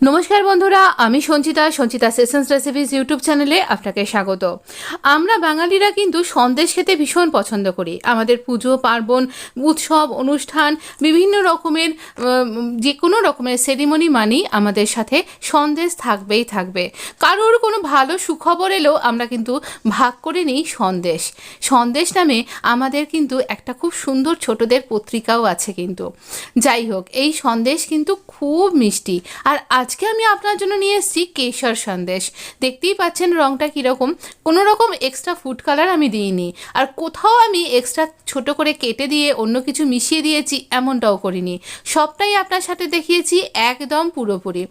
নমস্কার বন্ধুরা, আমি সঞ্চিতা সেশনস রেসিপিস ইউটিউব চ্যানেলে আপনাকে স্বাগত। আমরা বাঙালিরা কিন্তু সন্দেশ খেতে ভীষণ পছন্দ করি। আমাদের পুজো পার্বণ, উৎসব, অনুষ্ঠান, বিভিন্ন রকমের যে কোনো রকমের সেরিমনি মানেই আমাদের সাথে সন্দেশ থাকবেই থাকবে। কারোর কোনো ভালো সুখবর এলেও আমরা কিন্তু ভাগ করে নিই সন্দেশ। সন্দেশ নামে আমাদের কিন্তু একটা খুব সুন্দর ছোটদের পত্রিকাও আছে কিন্তু। যাই হোক, এই সন্দেশ কিন্তু খুব মিষ্টি। আর আজকে আমি আপনার জন্য নিয়ে এসেছি কেশর সন্দেশ। দেখতেই পাচ্ছেন রঙটা কীরকম, কোনো রকম এক্সট্রা ফুড কালার আমি দিইনি, আর কোথাও আমি এক্সট্রা ছোট করে কেটে দিয়ে অন্য কিছু মিশিয়ে দিয়েছি এমনটাও করিনি। সবটাই আপনার সাথে দেখিয়েছি একদম পুরোপুরি।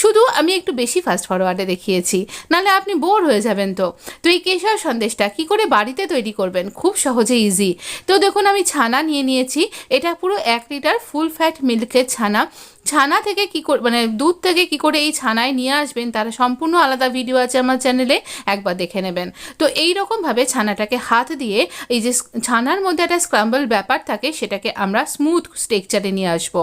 শুধু আমি একটু বেশি ফাস্ট ফরওয়ার্ডে দেখিয়েছি, নাহলে আপনি বোর হয়ে যাবেন। তো এই কেশর সন্দেশটা কী করে বাড়িতে তৈরি করবেন, খুব সহজে ইজি। তো দেখুন, আমি ছানা নিয়ে নিয়েছি। এটা পুরো 1 লিটার ফুল ফ্যাট মিল্কের ছানা। ছানা থেকে কী করে, মানে দুধ থেকে কী করে এই ছানায় নিয়ে আসবেন তার সম্পূর্ণ আলাদা ভিডিও আছে আমার চ্যানেলে, একবার দেখে নেবেন। তো এই রকমভাবে ছানাটাকে হাত দিয়ে, এই যে ছানার মধ্যে একটা স্ক্রাম্বল ব্যাপার থাকে, সেটাকে আমরা স্মুথ টেক্সচারে নিয়ে আসবো।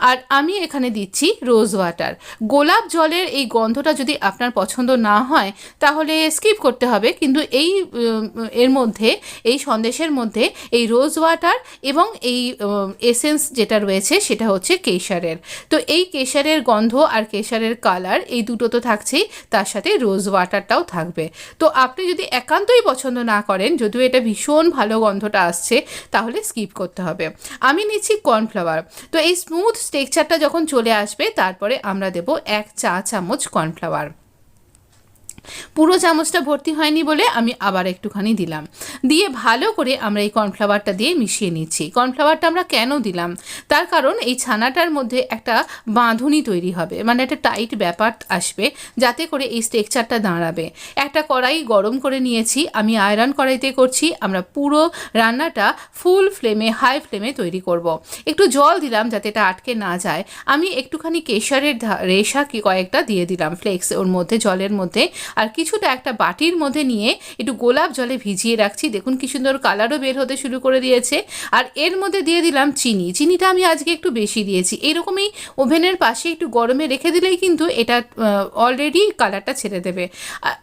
আর আমি এখানে দিচ্ছি রোজ ওয়াটার। গোলাপ জলের এই গন্ধটা যদি আপনার পছন্দ না হয় তাহলে স্কিপ করতে হবে, কিন্তু এর মধ্যে, এই সন্দেশের মধ্যে এই রোজ ওয়াটার এবং এই এসেন্স যেটা রয়েছে সেটা হচ্ছে কেশরের। তো এই কেশরের গন্ধ আর কেশরের কালার এই দুটো তো থাকছেই, তার সাথে রোজ ওয়াটারটাও থাকবে। তো আপনি যদি একান্তই পছন্দ না করেন, যদিও এটা ভীষণ ভালো গন্ধটা আসছে, তাহলে স্কিপ করতে হবে। আমি নিচ্ছি কর্নফ্লাওয়ার। তো এই স্মুথ টেক্সচারটা যখন চলে আসবে, তারপরে আমরা দেব 1 চা চামচ কর্নফ্লাওয়ার। পুরো চামচটা ভর্তি হয়নি বলে আমি আবার একটুখানি দিলাম। দিয়ে ভালো করে আমরা এই কর্নফ্লাওয়ারটা দিয়ে মিশিয়ে নিচ্ছি। কর্নফ্লাওয়ারটা আমরা কেন দিলাম, তার কারণ এই ছানাটার মধ্যে একটা বাঁধুনি তৈরি হবে, মানে একটা টাইট ব্যাপার আসবে, যাতে করে এই টেক্সচারটা দাঁড়াবে। একটা কড়াই গরম করে নিয়েছি, আমি আয়রন কড়াইতে করছি। আমরা পুরো রান্নাটা ফুল ফ্লেমে, হাই ফ্লেমে তৈরি করব। একটু জল দিলাম যাতে এটা আটকে না যায়। আমি একটুখানি কেশরের রেশা কয়েকটা দিয়ে দিলাম ফ্লেক্স ওর মধ্যে, জলের মধ্যে। আর কিছুটা একটা বাটির মধ্যে নিয়ে একটু গোলাপ জলে ভিজিয়ে রাখছি। দেখুন কি সুন্দর কালারও বের হতে শুরু করে দিয়েছে। আর এর মধ্যে দিয়ে দিলাম চিনি। চিনিটা আমি আজকে একটু বেশি দিয়েছি। এইরকমই ওভেনের পাশে একটু গরমে রেখে দিলেই কিন্তু এটা অলরেডি কালারটা ছেড়ে দেবে।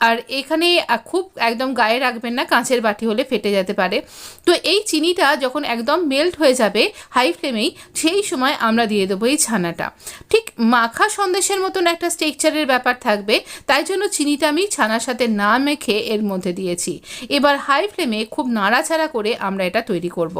আর এখানে খুব একদম গায়ে রাখবেন না, কাঁচের বাটি হলে ফেটে যেতে পারে। তো এই চিনিটা যখন একদম মেল্ট হয়ে যাবে হাই ফ্লেমেই, সেই সময় আমরা দিয়ে দেবো এই ছানাটা। ঠিক মাখা সন্দেশের মতন একটা টেক্সচারের ব্যাপার থাকবে, তাই জন্য চিনিটা আমি ছানার সাথে না মেখে এর মধ্যে দিয়েছি। এবার হাই ফ্লেমে খুব নাড়াচাড়া করে আমরা এটা তৈরি করব।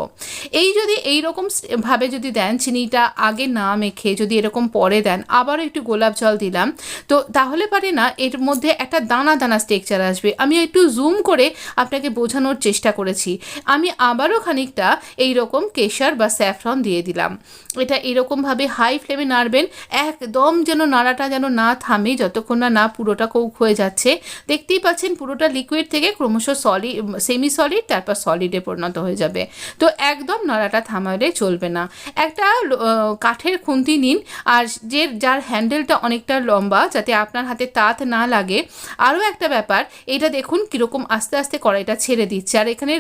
যদি এইরকম ভাবে যদি দেন, চিনিটা আগে না মেখে যদি এরকম পরে দেন, আবারও একটু গোলাপ জল দিলাম, তো তাহলে পারে না এর মধ্যে একটা দানা দানা টেক্সচার আসবে। আমি একটু জুম করে আপনাকে বোঝানোর চেষ্টা করেছি। আমি আবারও খানিকটা এইরকম কেশর বা স্যাফরন দিয়ে দিলাম। এটা এরকমভাবে হাই ফ্লেমে নাড়বেন, একদম যেন নাড়াটা যেন না থামে যতক্ষণ না পুরোটা কুক হয়ে যাচ্ছে। দেখতেই পাচ্ছেন পুরোটা লিকুইড থেকে ক্রমশ সেমি সলিড, তারপর সলিডে পরিণত হয়ে যাবে। তো একদম নাড়াটা থামালে চলবে না। একটা কাঠের খুন্তি নিন, আর যার হ্যান্ডেলটা অনেকটা লম্বা, যাতে আপনার হাতে তাত না লাগে। আরও একটা ব্যাপার, এটা দেখুন কীরকম আস্তে আস্তে কড়াইটা ছেড়ে দিচ্ছে। আর এখানে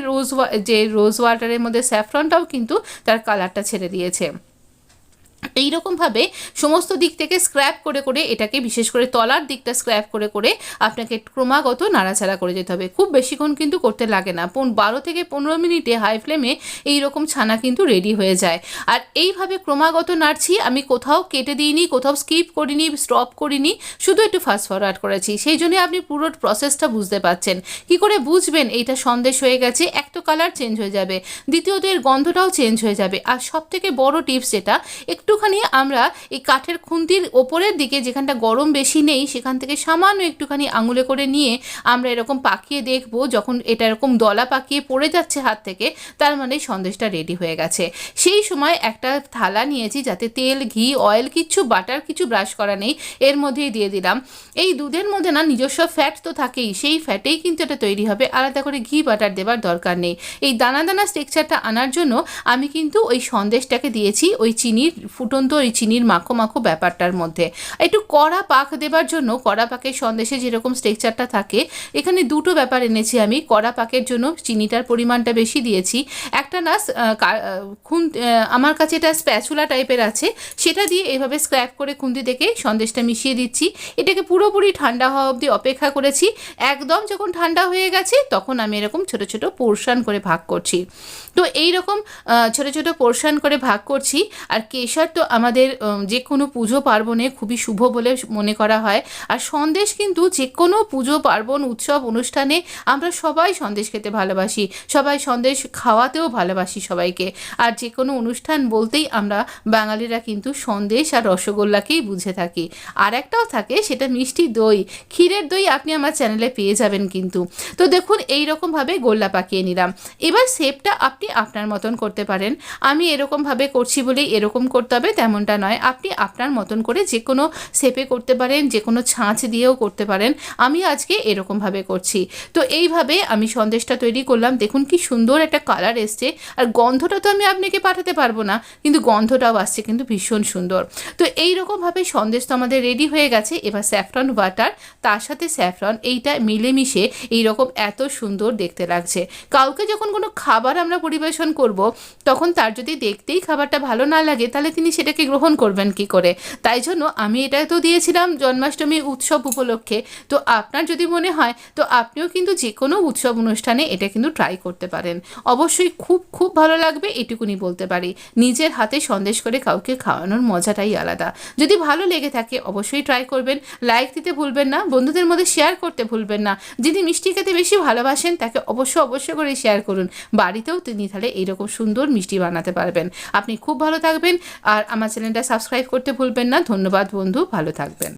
রোজ ওয়াটারের মধ্যে স্যাফরনটাও কিন্তু তার কালারটা ছেড়ে দিয়েছে। এইরকমভাবে সমস্ত দিক থেকে স্ক্র্যাপ করে করে এটাকে, বিশেষ করে তলার দিকটা স্ক্র্যাপ করে করে আপনাকে ক্রমাগত নাড়াচাড়া করে যেতে হবে। খুব বেশিক্ষণ কিন্তু করতে লাগে না, 12 থেকে 15 মিনিটে হাই ফ্লেমে এইরকম ছানা কিন্তু রেডি হয়ে যায়। আর এইভাবে ক্রমাগত নাড়ছি। আমি কোথাও কেটে দিইনি, কোথাও স্কিপ করিনি, স্টপ করিনি, শুধু একটু ফাস্ট ফরওয়ার্ড করেছি। সেই জন্যই আপনি পুরো প্রসেসটা বুঝতে পারছেন। কি করে বুঝবেন এইটা সন্দেশ হয়ে গেছে? এক তো কালার চেঞ্জ হয়ে যাবে, দ্বিতীয়ত এর গন্ধটাও চেঞ্জ হয়ে যাবে। আর সবথেকে বড় টিপস যেটা, একটুখানি আমরা এই কাঠের খুন্তির ওপরের দিকে, যেখানটা গরম বেশি নেই, সেখান থেকে সামান্য একটুখানি আঙুলে করে নিয়ে আমরা এরকম পাকিয়ে দেখব। যখন এটা এরকম দলা পাকিয়ে পড়ে যাচ্ছে হাত থেকে, তার মানে সন্দেশটা রেডি হয়ে গেছে। সেই সময় একটা থালা নিয়েছি, যাতে তেল, ঘি, অয়েল কিচ্ছু, বাটার কিছু ব্রাশ করা নেই, এর মধ্যেই দিয়ে দিলাম। এই দুধের মধ্যে না নিজস্ব ফ্যাট তো থাকেই, সেই ফ্যাটেই কিন্তু এটা তৈরি হবে, আলাদা করে ঘি বাটার দেবার দরকার নেই। এই দানা দানা টেক্সচারটা আনার জন্য আমি কিন্তু ওই সন্দেশটাকে দিয়েছি ওই চিনির ফুটন্ত ওই চিনির মাখো মাখো ব্যাপারটার মধ্যে। একটু কড়া পাক দেবার জন্য, কড়া পাকের সন্দেশে যেরকম স্ট্রাকচারটা থাকে, এখানে দুটো ব্যাপার এনেছি আমি। কড়া পাকের জন্য চিনিটার পরিমাণটা বেশি দিয়েছি। একটা না আমার কাছে এটা স্প্যাচুলা টাইপের আছে, সেটা দিয়ে এভাবে স্ক্র্যাপ করে খুন্তি থেকে সন্দেশটা মিশিয়ে দিচ্ছি। এটাকে পুরোপুরি ঠান্ডা হওয়া অবধি অপেক্ষা করেছি। একদম যখন ঠান্ডা হয়ে গেছে তখন আমি এরকম ছোটো ছোটো পোর্শন করে ভাগ করছি। তো এই রকম ছোটো ছোটো পোর্শন করে ভাগ করছি। আর কেশর তো আমাদের যে কোনো পুজো পার্বণে খুবই শুভ বলে মনে করা হয়। আর সন্দেশ কিন্তু যে কোনো পুজো পার্বণ উৎসব অনুষ্ঠানে আমরা সবাই সন্দেশ খেতে ভালোবাসি, সবাই সন্দেশ খাওয়াতেও ভালোবাসি সবাইকে। আর যে কোনো অনুষ্ঠান বলতেই আমরা বাঙালিরা কিন্তু সন্দেশ আর রসগোল্লাকেই বুঝে থাকি। আর একটাও থাকে, সেটা মিষ্টি দই, ক্ষীরের দই আপনি আমার চ্যানেলে পেয়ে যাবেন কিন্তু। তো দেখুন এই রকমভাবে গোল্লা পাকিয়ে নিলাম। এবার শেপটা আপনি আপনার মতন করতে পারেন। আমি এরকমভাবে করছি বলেই এরকম করতে হবে তেমনটা নয়, আপনি আপনার মতন করে যে কোনো শেপে করতে পারেন, যে কোনো ছাঁচ দিয়েও করতে পারেন। আমি আজকে এরকমভাবে করছি। তো এইভাবে আমি সন্দেশটা তৈরি করলাম। দেখুন কি সুন্দর একটা কালার এসছে। আর গন্ধটা তো আমি আপনাকে পাঠাতে পারবো না, কিন্তু গন্ধটাও আসছে কিন্তু ভীষণ সুন্দর। তো এই রকমভাবে সন্দেশ তো আমাদের রেডি হয়ে গেছে। এবার স্যাফরন বাটার, তার সাথে স্যাফরন, এইটা মিলেমিশে এইরকম এত সুন্দর দেখতে লাগছে। কাউকে যখন কোনো খাবার আমরা পরিবেশন করব, তখন তার যদি দেখতেই খাবারটা ভালো না লাগে, তাহলে তিনি সেটাকে গ্রহণ করবেন কি করে? তাই জন্য আমি এটা তো দিয়েছিলাম জন্মাষ্টমী উৎসব উপলক্ষে। তো আপনার যদি মনে হয়, তো আপনিও কিন্তু যে কোনো উৎসব অনুষ্ঠানে এটা কিন্তু ট্রাই করতে পারেন। অবশ্যই খুব খুব ভালো লাগবে, এটুকুনি বলতে পারি। নিজের হাতে সন্দেশ করে কাউকে খাওয়ানোর মজাটাই আলাদা। যদি ভালো লেগে থাকে অবশ্যই ট্রাই করবেন। লাইক দিতে ভুলবেন না, বন্ধুদের মধ্যে শেয়ার করতে ভুলবেন না। যিনি মিষ্টি খেতে বেশি ভালোবাসেন তাকে অবশ্যই করে শেয়ার করুন। বাড়িতেও তিনি তাহলে এইরকম সুন্দর মিষ্টি বানাতে পারবেন। আপনি খুব ভালো থাকবেন। আর আমার চ্যানেলটা সাবস্ক্রাইব করতে ভুলবেন না। ধন্যবাদ বন্ধু, ভালো থাকবেন।